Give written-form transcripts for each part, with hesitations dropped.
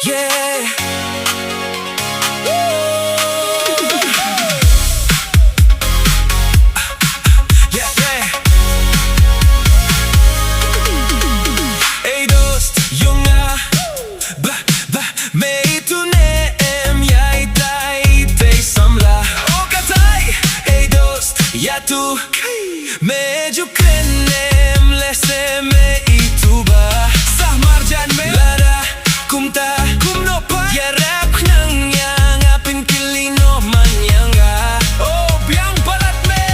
Yeah. Ey dost, junga, med tunem jeg deg samla. Og katai, ey dost, jeg tu medyo krenem lese me ituba. Sahmarjan me lara kumta kumno pa ya rap nang yang apin kilino manyanga. Oh biang palat me.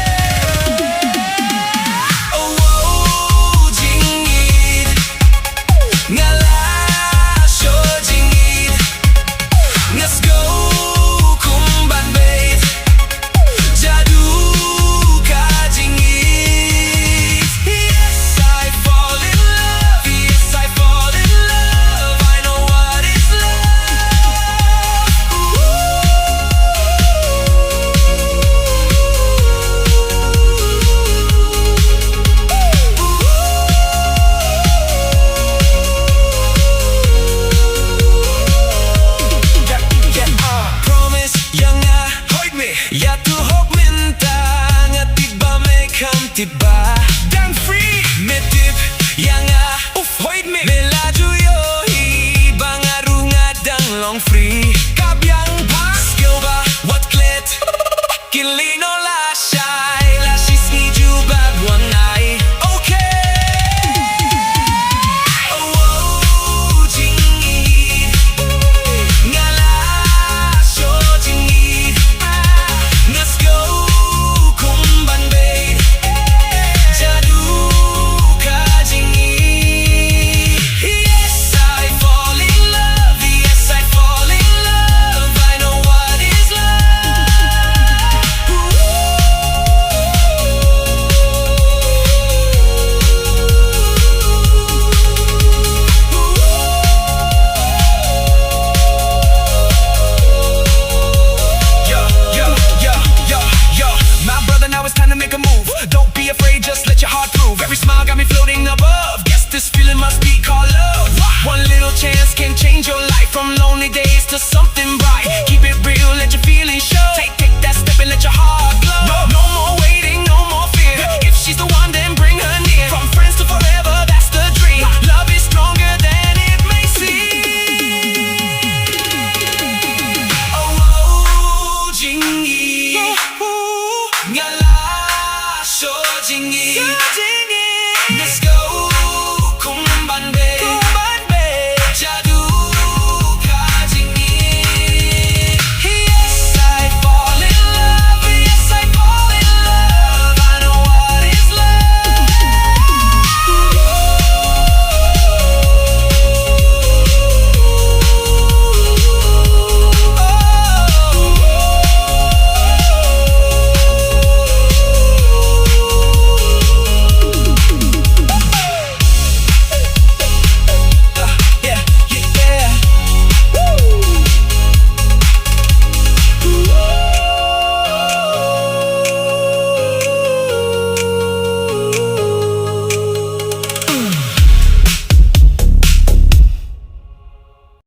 Oh wow jingieid ngala sho jingieid let's go kumban bait jadu ka jingieid. Yes I fall in love, yes I fall in love, I know what is promise yang hoik me ya tu hok minta ngatiba me kam tiba dan free me tip yang hoik me melaju yo hi bangaru ngadang long free kabyang pa skill ba what klet kilino la shy la sisni juba one night okay. Oh wow jingieid ngala sho jingieid let's go kumban bait jadu ka jingieid. Yes I fall in love, yes I fall in love, I know what is Yo, my brother, now it's time to make a move. Don't be afraid, just let your heart prove. Every smile got me floating above. Guess this feeling must be called love. One little chance can change your life, from lonely days to something bright. Keep it real, let your feelings show. Take that step and let your heart glow. No more waiting, no more fear. If she's the one, then bring her near. From friends to forever, that's the dream. Love is stronger than it may seem. Oh, wow jingieid ngala sho jingieid let's